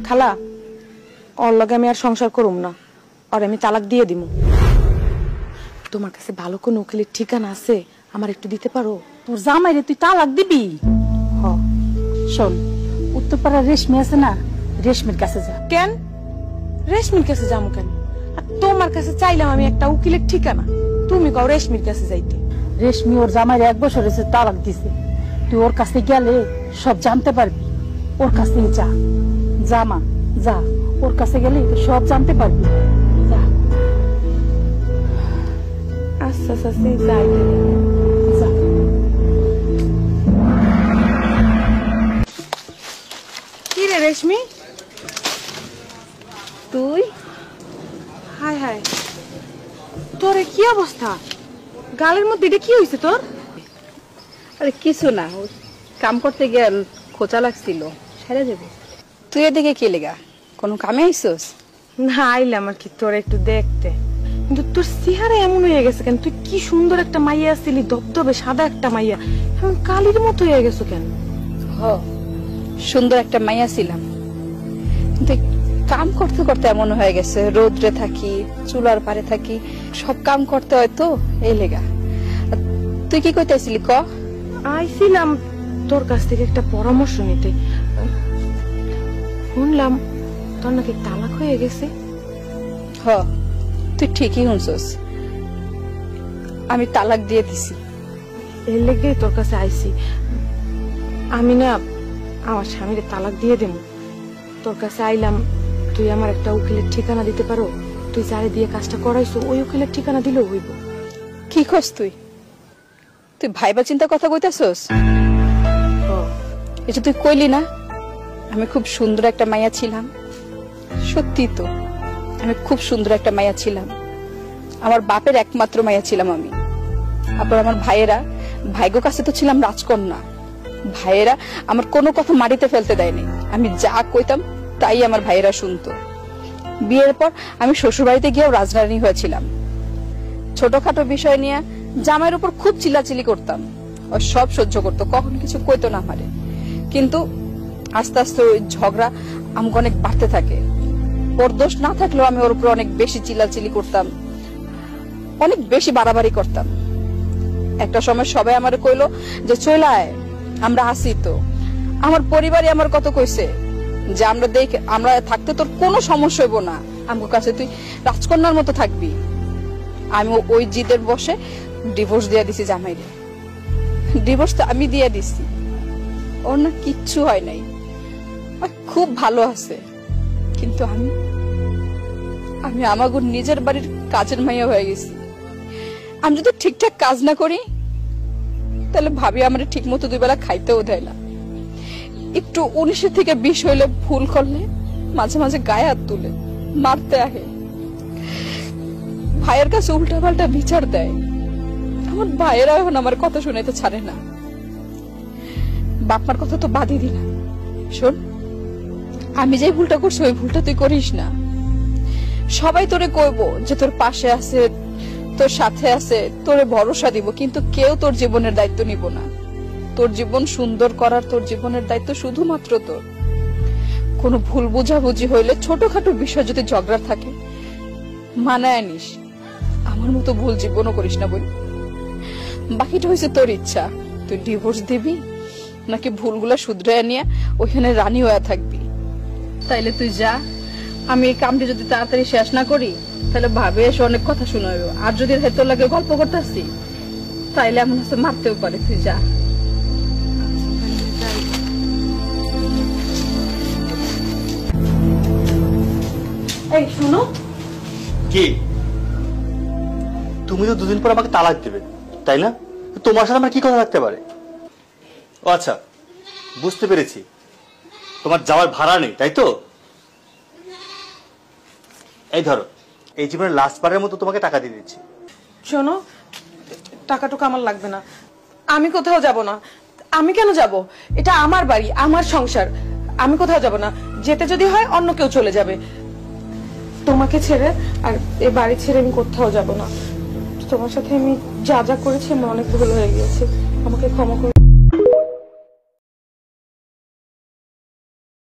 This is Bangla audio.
খালা ওর লগে আমি আর সংসার করুম না, আর আমি তালাক দিয়ে দিব। তোমার কাছে ভালো কোন উকিলের ঠিকানা আছে, আমার একটু দিতে পারো? তোর জামাইরে তুই তালাক দিবি? হ। শোন, উত্তরপাড়ার রেশমি আছে না, রেশমির কাছে যা। কেন রেশমির কাছে যাবো কেন? আর তোমার কাছে চাইলাম আমি একটা উকিলের ঠিকানা, তুমি কও রেশমির কাছে যাইতে। রেশমি ওর জামাইরে 1 বছর হয়েছে তালাক দিছে, তুই ওর কাছে গেলে সব জানতে পারবি। ওর কাছে যা, যা মা যা, ওর কাছে গেলে সব জানতে পারবি। যা। আচ্ছা আচ্ছা যাই। যা। কি রে রেশমি, তুই? হাই হাই, তোর কি অবস্থা? গালের মধ্যে এটা কি হয়েছে তোর? আরে কিছু না, কাম করতে গেল খোঁচা লাগছিল, সেরে যাবে। তুই এদিকে কি লেগা, কোনো কামে আইসোস? না আইলাম আর কি তোর একটু দেখতে, কিন্তু তোর চেহারা এমন হয়ে গেছে কেন? তুই কি সুন্দর একটা মাইয়া ছিলি, ধবধবে সাদা একটা মাইয়া, এখন কালির মতো হয়ে গেছো কেন? হ, সুন্দর একটা মাইয়া ছিলাম, কিন্তু কাম করতে করতে এমন হয়ে গেছে। রোদ্রে থাকি, চুলার পারে থাকি, সব কাম করতে হয় তো, এই লেগা। তুই কি কইতেছিলি ক? আইছিলাম তোর কাছ থেকে একটা পরামর্শ নিতে। শুনলাম তোর নাকি তালাক হয়ে গেছে। হ, তুই ঠিকই শুনছস, আমি তালাক দিয়ে দিছি। এর লেগে তোর কাছে আইছি। আমি না আমার স্বামীর তালাক দিয়ে দেব, তোর কাছে আইলাম। তুই আমার একটা উকিলের ঠিকানা দিতে পারো? তুই যারে দিয়ে কাজটা করাইছো ওই উকিলের ঠিকানা দিলেও হইব। কি কস তুই? তুই ভাইবা চিন্তা কথা কইতাছস? এটা তুই কইলি না আমি খুব সুন্দর একটা মাইয়া ছিলাম? সত্যি তো, আমি খুব সুন্দর একটা মাইয়া ছিলাম। আমার বাপের একমাত্র মাইয়া ছিলাম আমি। আবার আমার ভাইয়েরা, ভাইগো কাছে তো ছিলাম রাজকন্যা। ভাইয়েরা আমার কোনো কথা মাটিতে ফেলতে দেয়নি, আমি যা কইতাম তাই আমার ভাইয়েরা শুনতো। বিয়ের পর আমি শ্বশুর বাড়িতে গিয়েও রাজরানী হয়েছিলাম। ছোটখাটো বিষয় নিয়ে জামাইয়ের উপর খুব চিল্লাচিল্লি করতাম, ও সব সহ্য করতো, কখনো কিছু কইতো না আমারে। কিন্তু আস্তে আস্তে ওই ঝগড়া আমাকে অনেক বাড়তে থাকে। ওর দোষ না থাকলেও আমি ওর উপর অনেক বেশি চিল্লাচিল্লি করতাম, অনেক বেশি বাড়াবাড়ি করতাম। একটা সময় সবাই আমারে কইলো যে চলে আয়, আমরা আসি তো। আমার পরিবারই আমার কত কইছে যে আমরা থাকতে তোর কোনো সমস্যা হইব না, আমার কাছে তুই রাজকন্যার মতো থাকবি। আমি ওই জিদের বসে ডিভোর্স দিয়ে দিছি জামাইরে। ডিভোর্স তো আমি দিয়ে দিছি, ওর না কিচ্ছু হয় নাই, খুব ভালো আছে। কিন্তু আমি আমাকে নিজের বাড়ির কাজের মাইয়া হয়ে গেছি। আমি যদি ঠিকঠাক কাজ না করি তাহলে ভাবি আমার ঠিক মতো 2 বেলা খাইতেও দেয় না। একটু 19 থেকে 20 হইলে ভুল করলে মাঝে মাঝে গায়ে হাত তুলে মারতে আহে। ভাইয়ের কাছে উল্টা পাল্টা বিচার দেয়। আমার ভাইয়েরা এখন আমার কথা শুনাইতে ছাড়ে না। বাপমার কথা তো বাদই দিলাম। শোন, আমি যে ভুলটা করছি ওই ভুলটা তুই করিস না। সবাই তোরে কইবো যে তোর পাশে আছে, তোর সাথে আছে, তোরে ভরসা দিব, কিন্তু কেউ তোর জীবনের দায়িত্ব নিব না। তোর জীবন সুন্দর করার, তোর জীবনের দায়িত্ব শুধুমাত্র তোর। কোনো ভুল বুঝাবুঝি হইলে, ছোটখাটো বিষয় যদি ঝগড়া থাকে, মানায় নিস। আমার মতো ভুল জীবনও করিস না বল। বাকিটা হয়েছে তোর ইচ্ছা, তুই ডিভোর্স দিবি নাকি ভুলগুলা শুধরাইয়া নিয়ে ওইখানে রানী হয়ে থাকবি। তাইলে তুই যা, আমি এই কামটি যদি তাড়াতাড়ি শেষ না করি তাহলে ভাবে এসে অনেক কথা শোনাবে। আর যদি তোর লাগে গল্প করতেছি তাইলে এমন হচ্ছে মারতেও পারে। তুই যা। এই শুনো, কি তুমি তো 2 দিন পর আমাকে তালাক দেবে, তাই না? তোমার সাথে আমার কি কথা থাকতে পারে? ও আচ্ছা, বুঝতে পেরেছি, তোমার যাওয়ার ভাড়া নেই, তাই তো? এই ধরো, এই জীবনের লাস্ট বারের মতো তোমাকে টাকা দিয়ে দিচ্ছি। শোনো, টাকাটুকু আমার লাগবে না, আমি কোথাও যাব না। আমি কেন যাব? এটা আমার বাড়ি, আমার সংসার, আমি কোথাও যাব না। যেতে যদি হয় অন্য কেউ চলে যাবে, তোমাকে ছেড়ে আর এ বাড়ি ছেড়ে আমি কোথাও যাব না। তোমার সাথে আমি যা যা করেছি আমার অনেক ভুল হয়ে গিয়েছে, আমাকে ক্ষমা করে